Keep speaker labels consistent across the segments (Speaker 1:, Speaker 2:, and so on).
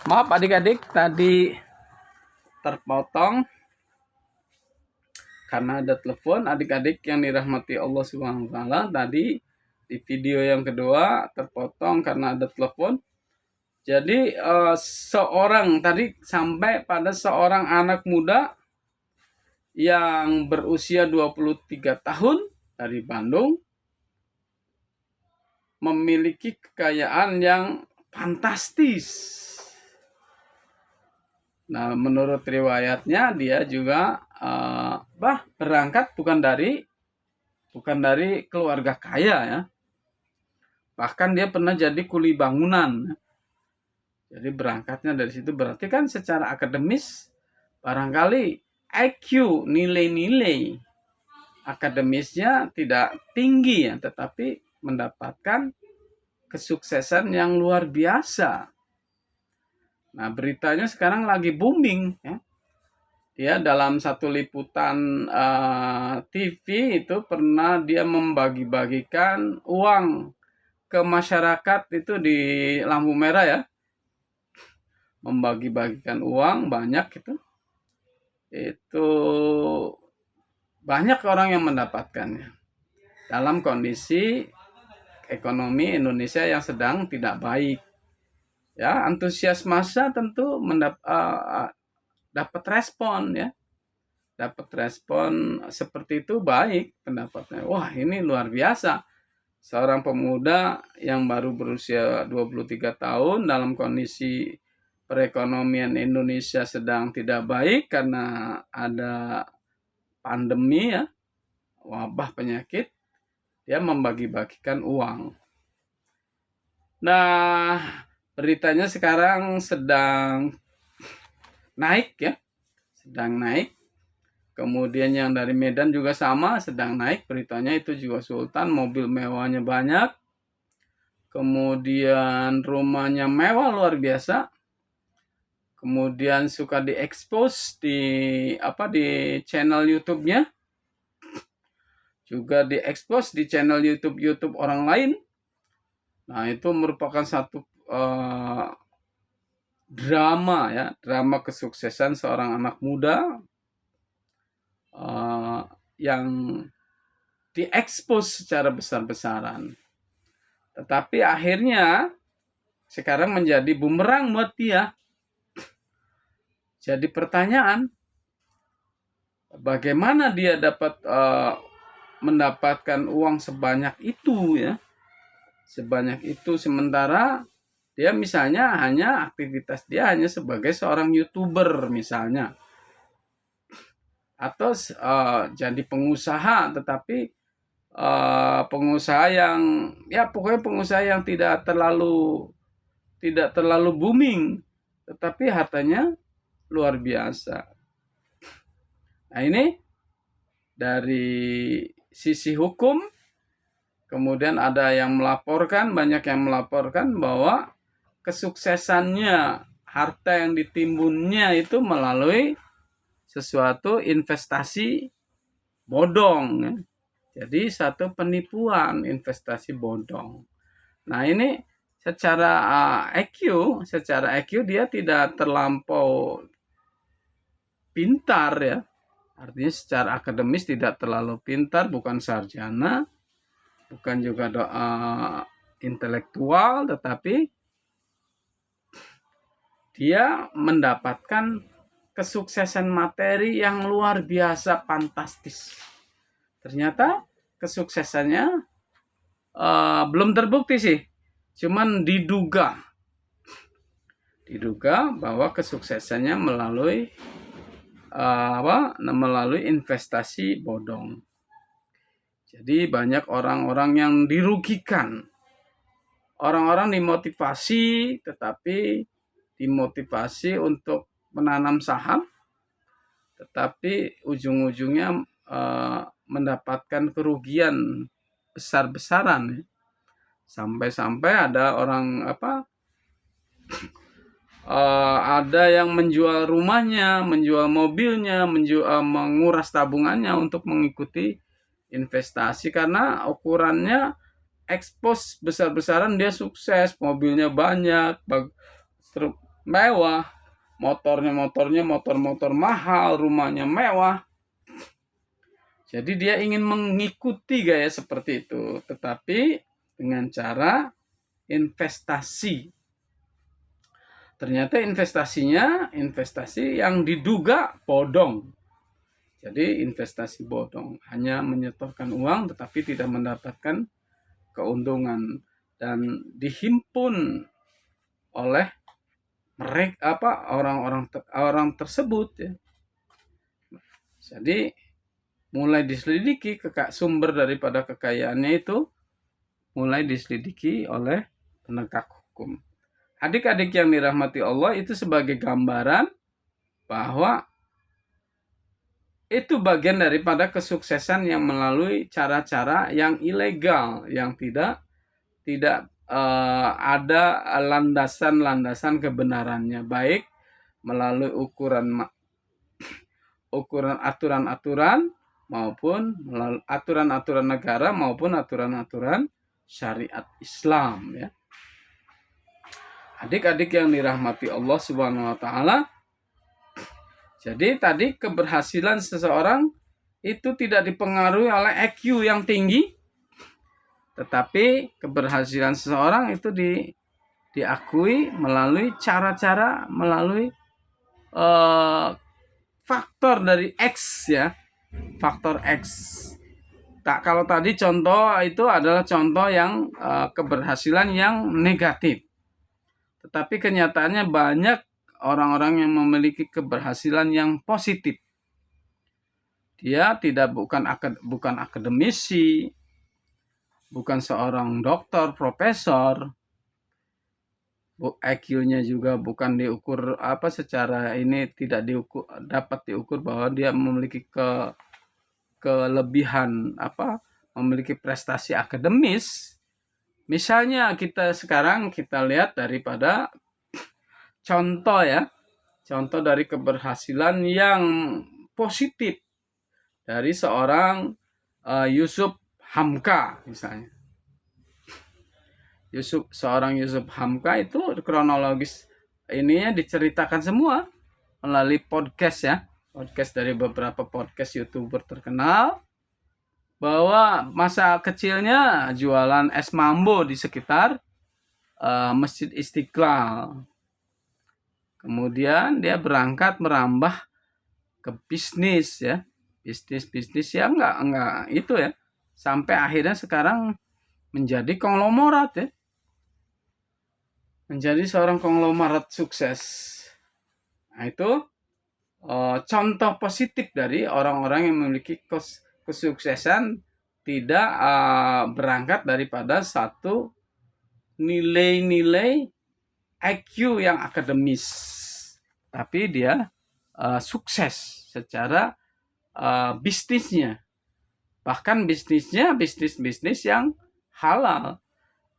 Speaker 1: Maaf adik-adik, tadi terpotong karena ada telepon. Adik-adik yang dirahmati Allah Subhanahu wa taala, tadi di video yang kedua terpotong karena ada telepon. Jadi seorang tadi sampai pada seorang anak muda yang berusia 23 tahun dari Bandung memiliki kekayaan yang fantastis. Nah, menurut riwayatnya dia juga berangkat bukan dari keluarga kaya ya. Bahkan dia pernah jadi kuli bangunan. Jadi berangkatnya dari situ, berarti kan secara akademis barangkali IQ, nilai-nilai akademisnya tidak tinggi ya, tetapi mendapatkan kesuksesan yang luar biasa. Nah, beritanya sekarang lagi booming ya. Dia dalam satu liputan TV itu pernah dia membagi-bagikan uang ke masyarakat itu di lampu merah ya. Membagi-bagikan uang banyak itu. Itu banyak orang yang mendapatkannya. Dalam kondisi ekonomi Indonesia yang sedang tidak baik. Ya, antusias massa tentu dapat respon ya. Dapat respon seperti itu baik pendapatnya. Wah, ini luar biasa. Seorang pemuda yang baru berusia 23 tahun dalam kondisi perekonomian Indonesia sedang tidak baik karena ada pandemi ya, wabah penyakit, dia membagi-bagikan uang. Nah, beritanya sekarang sedang naik ya, sedang naik. Kemudian yang dari Medan juga sama, sedang naik beritanya, itu juga Sultan, mobil mewahnya banyak. Kemudian rumahnya mewah luar biasa. Kemudian suka diekspos di channel YouTube-nya. Juga diekspos di channel YouTube orang lain. Nah, itu merupakan satu drama ya, drama kesuksesan seorang anak muda yang diekspos secara besar-besaran. Tetapi akhirnya sekarang menjadi bumerang buat dia. Jadi pertanyaan, bagaimana dia dapat mendapatkan uang sebanyak itu ya? Sebanyak itu, sementara dia misalnya aktivitas dia hanya sebagai seorang YouTuber misalnya. Atau jadi pengusaha, tetapi pengusaha yang ya pokoknya pengusaha yang tidak terlalu booming, tetapi hartanya luar biasa. Nah, ini dari sisi hukum. Kemudian ada yang melaporkan, banyak yang melaporkan bahwa kesuksesannya, harta yang ditimbunnya itu melalui sesuatu investasi bodong ya. Jadi satu penipuan, investasi bodong. Nah, ini secara IQ dia tidak terlampau pintar ya. Artinya secara akademis tidak terlalu pintar, bukan sarjana, bukan juga intelektual, tetapi dia mendapatkan kesuksesan materi yang luar biasa fantastis. Ternyata kesuksesannya belum terbukti sih, cuman diduga bahwa kesuksesannya melalui investasi bodong. Jadi banyak orang-orang yang dirugikan. Orang-orang dimotivasi, tetapi dimotivasi untuk menanam saham, tetapi ujung-ujungnya mendapatkan kerugian besar-besaran. Sampai-sampai ada orang ada yang menjual rumahnya, menjual mobilnya, menguras tabungannya untuk mengikuti investasi karena ukurannya ekspos besar-besaran, dia sukses, mobilnya banyak, mewah, motornya motor mahal, rumahnya mewah. Jadi dia ingin mengikuti gaya seperti itu, tetapi dengan cara investasi. Ternyata investasi yang diduga bodong. Jadi investasi bodong, hanya menyetorkan uang tetapi tidak mendapatkan keuntungan dan dihimpun oleh mereka orang tersebut ya. Jadi mulai diselidiki sumber daripada kekayaannya itu mulai diselidiki oleh penegak hukum. Adik-adik yang dirahmati Allah, itu sebagai gambaran bahwa itu bagian daripada kesuksesan yang melalui cara-cara yang ilegal, yang tidak ada landasan kebenarannya, baik melalui ukuran aturan-aturan maupun melalui aturan-aturan negara maupun aturan-aturan syariat Islam ya. Adik-adik yang dirahmati Allah Subhanahu wa taala, jadi tadi keberhasilan seseorang itu tidak dipengaruhi oleh IQ yang tinggi, tetapi keberhasilan seseorang itu diakui melalui cara-cara, melalui faktor dari X ya, faktor X. Kalau tadi contoh itu adalah contoh yang keberhasilan yang negatif. Tetapi kenyataannya banyak orang-orang yang memiliki keberhasilan yang positif. Dia bukan akademisi, bukan seorang dokter, profesor. IQ-nya juga bukan diukur secara ini, tidak dapat diukur bahwa dia memiliki kelebihan memiliki prestasi akademis. Misalnya sekarang kita lihat daripada contoh dari keberhasilan yang positif dari seorang Yusuf Hamka misalnya. Seorang Yusuf Hamka itu kronologis ininya diceritakan semua melalui podcast dari beberapa podcast YouTuber terkenal, bahwa masa kecilnya jualan es mambo di sekitar Masjid Istiqlal. Kemudian dia berangkat merambah ke bisnis yang enggak itu ya, sampai akhirnya sekarang menjadi konglomerat ya. Menjadi seorang konglomerat sukses. Nah, itu contoh positif dari orang-orang yang memiliki kesuksesan tidak berangkat daripada satu nilai-nilai IQ yang akademis, tapi dia sukses secara bisnisnya, bahkan bisnis yang halal.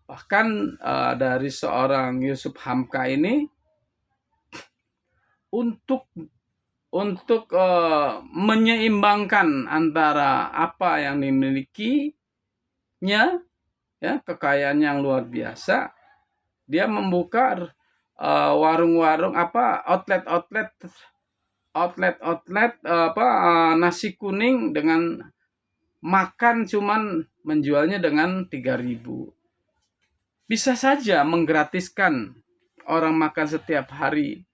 Speaker 1: Bahkan dari seorang Yusuf Hamka ini untuk menyeimbangkan antara apa yang dimilikinya ya, kekayaan yang luar biasa, dia membuka warung-warung outlet nasi kuning dengan makan cuman menjualnya dengan 3.000. Bisa saja menggratiskan orang makan setiap hari,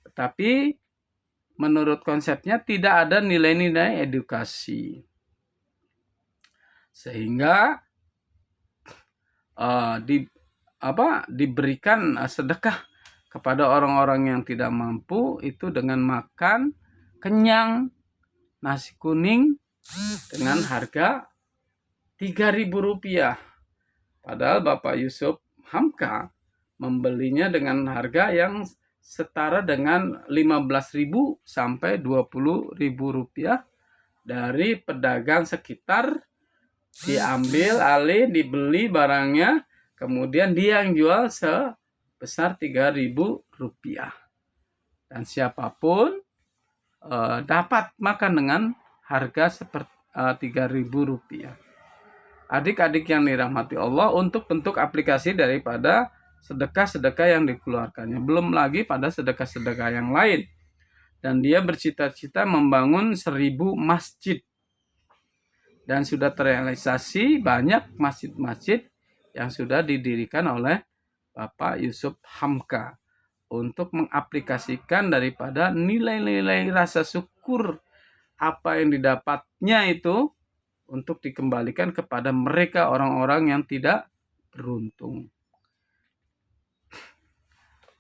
Speaker 1: tetapi menurut konsepnya tidak ada nilai-nilai edukasi, sehingga diberikan sedekah kepada orang-orang yang tidak mampu itu dengan makan kenyang nasi kuning dengan harga Rp3.000. Padahal Bapak Yusuf Hamka membelinya dengan harga yang setara dengan Rp15.000 sampai Rp20.000 dari pedagang sekitar. Diambil alih, dibeli barangnya, kemudian dia yang jual sebesar Rp3.000. Dan siapapun dapat makan dengan harga seperti Rp3.000. Adik-adik yang dirahmati Allah, untuk bentuk aplikasi daripada sedekah-sedekah yang dikeluarkannya. Belum lagi pada sedekah-sedekah yang lain. Dan dia bercita-cita membangun 1000 masjid. Dan sudah terrealisasi banyak masjid-masjid yang sudah didirikan oleh Bapak Yusuf Hamka untuk mengaplikasikan daripada nilai-nilai rasa syukur apa yang didapatnya itu untuk dikembalikan kepada mereka orang-orang yang tidak beruntung.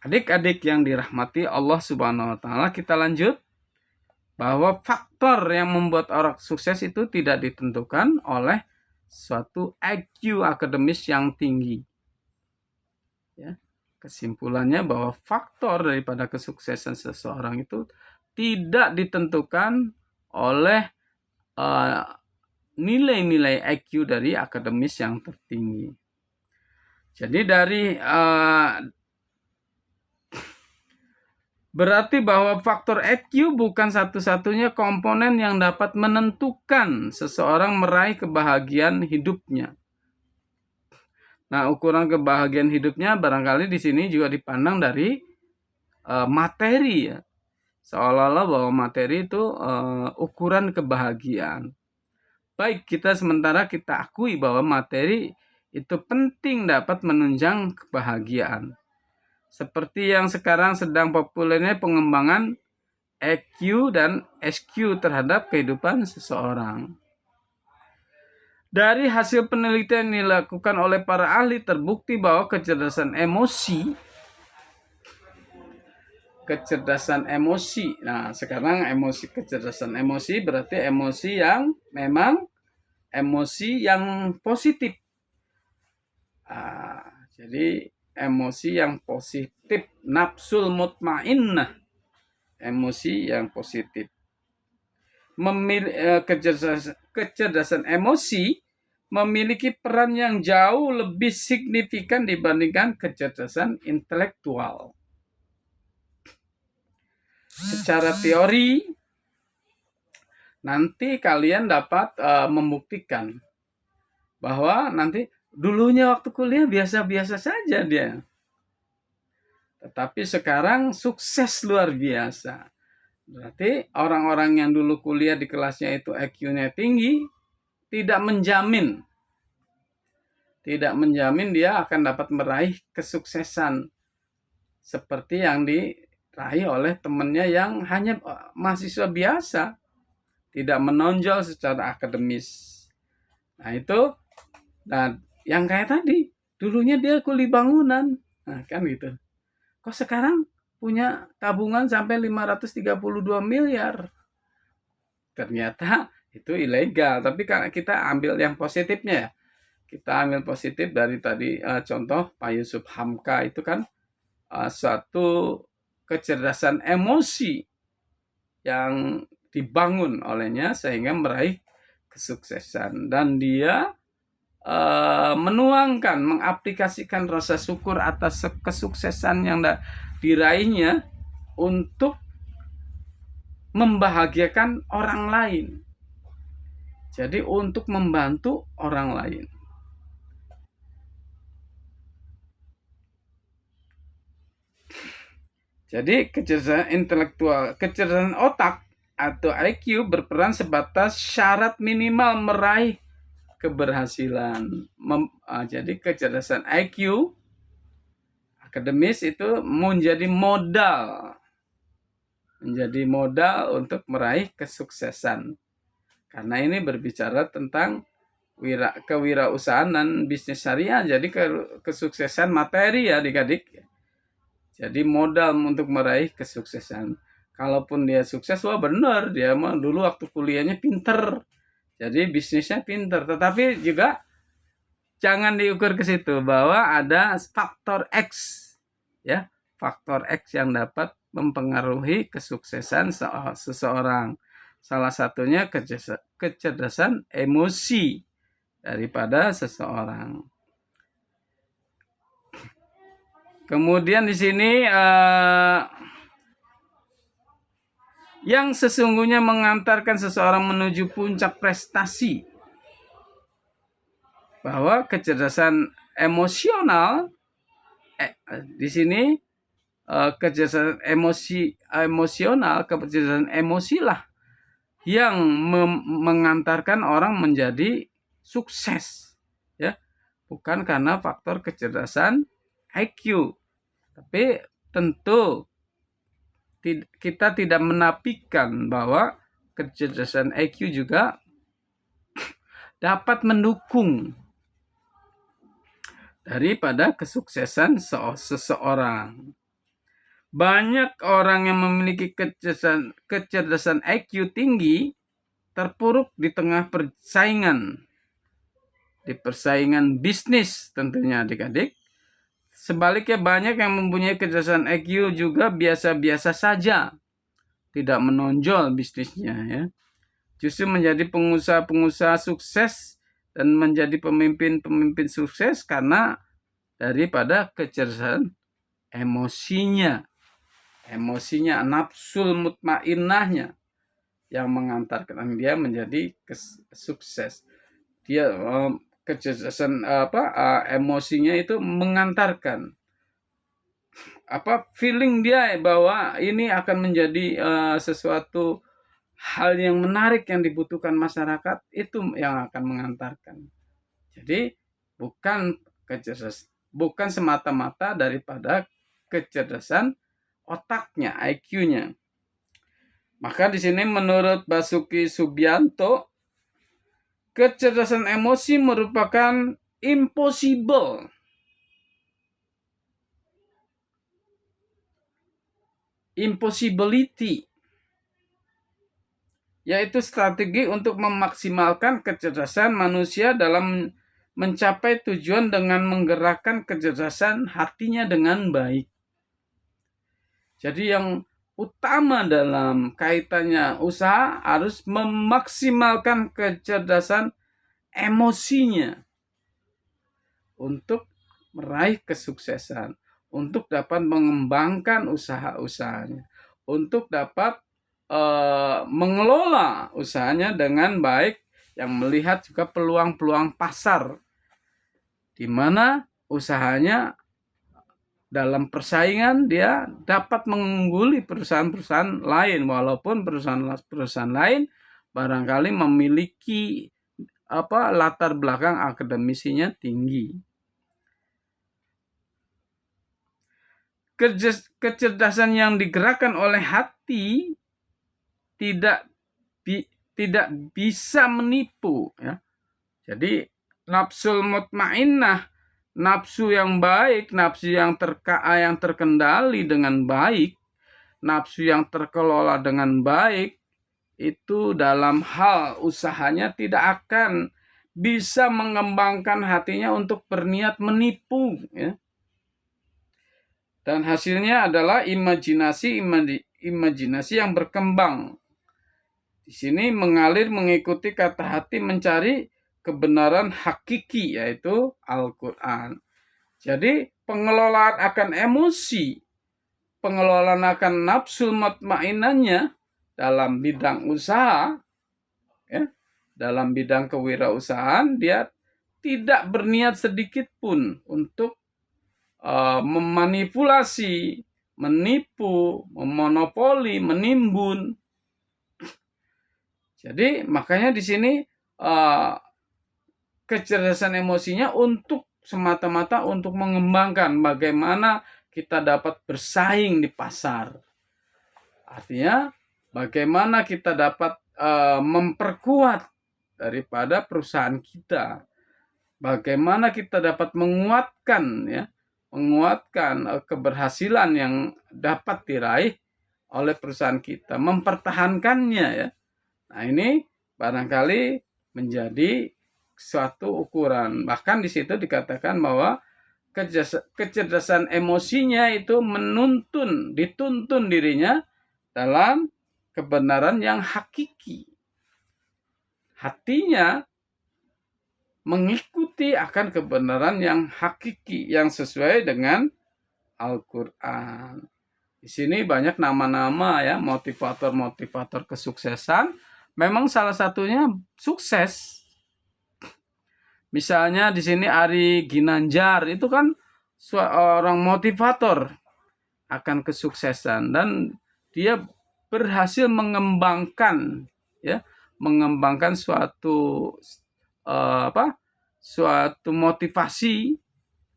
Speaker 1: Adik-adik yang dirahmati Allah Subhanahu wa taala, kita lanjut bahwa faktor yang membuat orang sukses itu tidak ditentukan oleh suatu IQ akademis yang tinggi. Ya, kesimpulannya bahwa faktor daripada kesuksesan seseorang itu tidak ditentukan oleh nilai-nilai IQ dari akademis yang tertinggi. Jadi berarti bahwa faktor IQ bukan satu-satunya komponen yang dapat menentukan seseorang meraih kebahagiaan hidupnya. Nah, ukuran kebahagiaan hidupnya barangkali di sini juga dipandang dari materi ya. Seolah-olah bahwa materi itu ukuran kebahagiaan. Baik, sementara kita akui bahwa materi itu penting dapat menunjang kebahagiaan. Seperti yang sekarang sedang populernya pengembangan EQ dan SQ terhadap kehidupan seseorang. Dari hasil penelitian yang dilakukan oleh para ahli terbukti bahwa kecerdasan emosi. Nah, sekarang kecerdasan emosi berarti emosi yang memang emosi yang positif. Jadi emosi yang positif, nafsul mutmainnah, emosi yang positif. Kecerdasan emosi memiliki peran yang jauh lebih signifikan dibandingkan kecerdasan intelektual. Secara teori, nanti kalian dapat membuktikan bahwa nanti dulunya waktu kuliah biasa-biasa saja dia. Tetapi sekarang sukses luar biasa. Berarti orang-orang yang dulu kuliah di kelasnya itu IQ-nya tinggi, tidak menjamin dia akan dapat meraih kesuksesan seperti yang diraih oleh temannya yang hanya mahasiswa biasa, tidak menonjol secara akademis. Nah itu, dan yang kayak tadi, dulunya dia kuli bangunan, nah kan gitu. Kok sekarang punya tabungan sampai 532 miliar? Ternyata itu ilegal, tapi karena kita ambil yang positifnya ya. Kita ambil positif dari tadi contoh Pak Yusuf Hamka itu kan suatu kecerdasan emosi yang dibangun olehnya sehingga meraih kesuksesan, dan dia menuangkan, mengaplikasikan rasa syukur atas kesuksesan yang diraihnya untuk membahagiakan orang lain. Jadi untuk membantu orang lain. Jadi kecerdasan intelektual, kecerdasan otak atau IQ berperan sebatas syarat minimal meraih keberhasilan. Jadi kecerdasan IQ akademis itu menjadi modal untuk meraih kesuksesan. Karena ini berbicara tentang kewirausahaan dan bisnis syariah. Jadi kesuksesan materi ya adik-adik. Jadi modal untuk meraih kesuksesan. Kalaupun dia sukses, wah benar, dia mah dulu waktu kuliahnya pinter. Jadi bisnisnya pinter. Tetapi juga jangan diukur ke situ bahwa ada faktor X. Ya, faktor X yang dapat mempengaruhi kesuksesan seseorang. Salah satunya kecerdasan emosi daripada seseorang. Kemudian di sini yang sesungguhnya mengantarkan seseorang menuju puncak prestasi, bahwa kecerdasan emosional di sini kecerdasan emosional, kecerdasan emosi lah yang mengantarkan orang menjadi sukses, ya, bukan karena faktor kecerdasan IQ. Tapi tentu kita tidak menafikan bahwa kecerdasan IQ juga dapat mendukung daripada kesuksesan seseorang. Banyak orang yang memiliki kecerdasan IQ tinggi terpuruk di tengah persaingan. Di persaingan bisnis tentunya adik-adik. Sebaliknya banyak yang mempunyai kecerdasan IQ juga biasa-biasa saja. Tidak menonjol bisnisnya, ya. Justru menjadi pengusaha-pengusaha sukses dan menjadi pemimpin-pemimpin sukses karena daripada kecerdasan emosinya. Emosinya, nafsul mutmainnahnya yang mengantarkan dia menjadi sukses. Dia kecerdasan emosinya itu mengantarkan feeling dia bahwa ini akan menjadi sesuatu hal yang menarik yang dibutuhkan masyarakat, itu yang akan mengantarkan. Jadi bukan semata-mata daripada kecerdasan otaknya, IQ-nya. Maka di sini menurut Basuki Subianto, kecerdasan emosi merupakan impossibility, yaitu strategi untuk memaksimalkan kecerdasan manusia dalam mencapai tujuan dengan menggerakkan kecerdasan hatinya dengan baik. Jadi yang utama dalam kaitannya usaha harus memaksimalkan kecerdasan emosinya untuk meraih kesuksesan, untuk dapat mengembangkan usaha-usahanya, untuk dapat mengelola usahanya dengan baik, yang melihat juga peluang-peluang pasar di mana usahanya dalam persaingan dia dapat mengungguli perusahaan-perusahaan lain, walaupun perusahaan-perusahaan lain barangkali memiliki latar belakang akademisinya tinggi. Kecerdasan yang digerakkan oleh hati tidak bisa menipu, ya. Jadi nafsul mutmainnah, nafsu yang baik, nafsu yang terkendali dengan baik, nafsu yang terkelola dengan baik, itu dalam hal usahanya tidak akan bisa mengembangkan hatinya untuk berniat menipu, ya. Dan hasilnya adalah imajinasi yang berkembang. Di sini mengalir mengikuti kata hati mencari kebenaran hakiki, yaitu Al-Quran. Jadi pengelolaan akan emosi, pengelolaan akan nafsu mutmainnahnya dalam bidang usaha, ya, dalam bidang kewirausahaan, dia tidak berniat sedikit pun untuk memanipulasi, menipu, memonopoli, menimbun. Jadi makanya di sini kecerdasan emosinya untuk semata-mata untuk mengembangkan bagaimana kita dapat bersaing di pasar. Artinya bagaimana kita dapat memperkuat daripada perusahaan kita. Bagaimana kita dapat menguatkan keberhasilan yang dapat diraih oleh perusahaan kita, mempertahankannya, ya. Nah, ini barangkali menjadi suatu ukuran. Bahkan di situ dikatakan bahwa kecerdasan emosinya itu dituntun dirinya dalam kebenaran yang hakiki. Hatinya mengikuti akan kebenaran yang hakiki, yang sesuai dengan Al-Quran. Di sini banyak nama-nama, ya, motivator-motivator kesuksesan. Memang salah satunya sukses. Misalnya di sini Ari Ginanjar itu kan seorang motivator akan kesuksesan, dan dia berhasil mengembangkan suatu suatu motivasi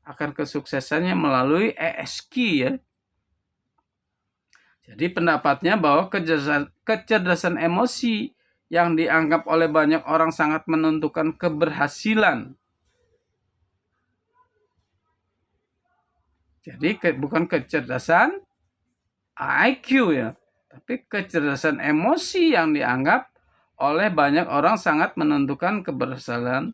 Speaker 1: akan kesuksesannya melalui ESQ ya. Jadi pendapatnya bahwa kecerdasan emosi yang dianggap oleh banyak orang sangat menentukan keberhasilan. Jadi bukan kecerdasan IQ ya, tapi kecerdasan emosi yang dianggap oleh banyak orang sangat menentukan keberhasilan.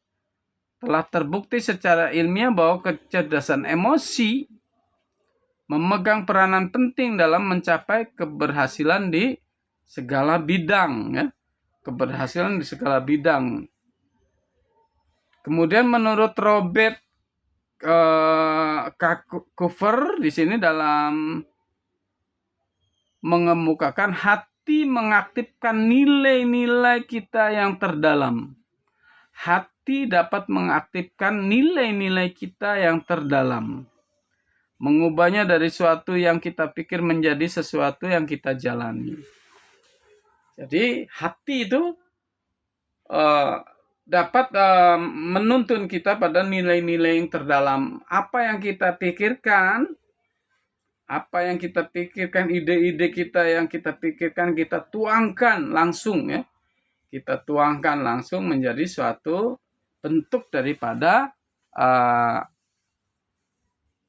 Speaker 1: Telah terbukti secara ilmiah bahwa kecerdasan emosi memegang peranan penting dalam mencapai keberhasilan di segala bidang ya. Keberhasilan di segala bidang. Kemudian menurut Robert Cover di sini dalam mengemukakan hati mengaktifkan nilai-nilai kita yang terdalam. Hati dapat mengaktifkan nilai-nilai kita yang terdalam. Mengubahnya dari sesuatu yang kita pikir menjadi sesuatu yang kita jalani. Jadi hati itu dapat menuntun kita pada nilai-nilai yang terdalam. Apa yang kita pikirkan, ide-ide kita yang kita pikirkan, kita tuangkan langsung ya. Kita tuangkan langsung menjadi suatu bentuk daripada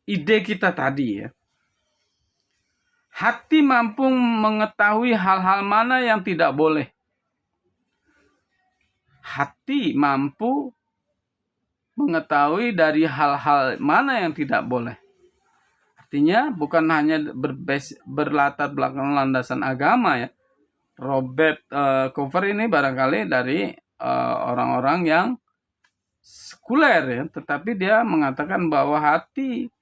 Speaker 1: ide kita tadi ya. Hati mampu mengetahui hal-hal mana yang tidak boleh. Hati mampu mengetahui dari hal-hal mana yang tidak boleh. Artinya bukan hanya berlatar belakang landasan agama ya. Robert Cover ini barangkali dari orang-orang yang sekuler ya, tetapi dia mengatakan bahwa hati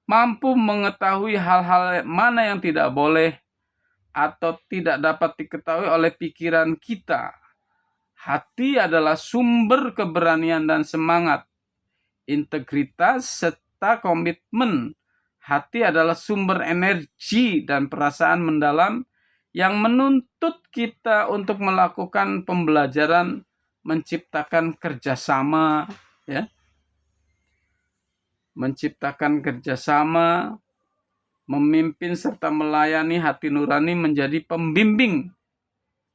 Speaker 1: mampu mengetahui hal-hal mana yang tidak boleh atau tidak dapat diketahui oleh pikiran kita. Hati adalah sumber keberanian dan semangat, integritas serta komitmen. Hati adalah sumber energi dan perasaan mendalam yang menuntut kita untuk melakukan pembelajaran, menciptakan kerjasama, ya, memimpin serta melayani. Hati nurani menjadi pembimbing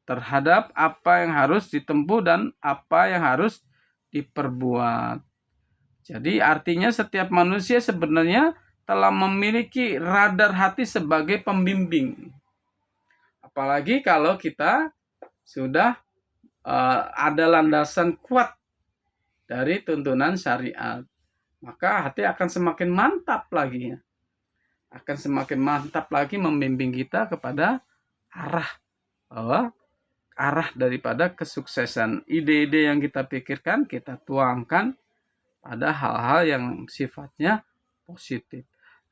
Speaker 1: terhadap apa yang harus ditempuh dan apa yang harus diperbuat. Jadi artinya setiap manusia sebenarnya telah memiliki radar hati sebagai pembimbing. Apalagi kalau kita sudah ada landasan kuat dari tuntunan syariat, maka hati akan semakin mantap lagi ya. Akan semakin mantap lagi membimbing kita kepada arah daripada kesuksesan. Ide-ide yang kita pikirkan, kita tuangkan pada hal-hal yang sifatnya positif.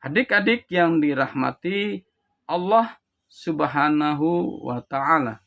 Speaker 1: Adik-adik yang dirahmati Allah Subhanahu wa ta'ala,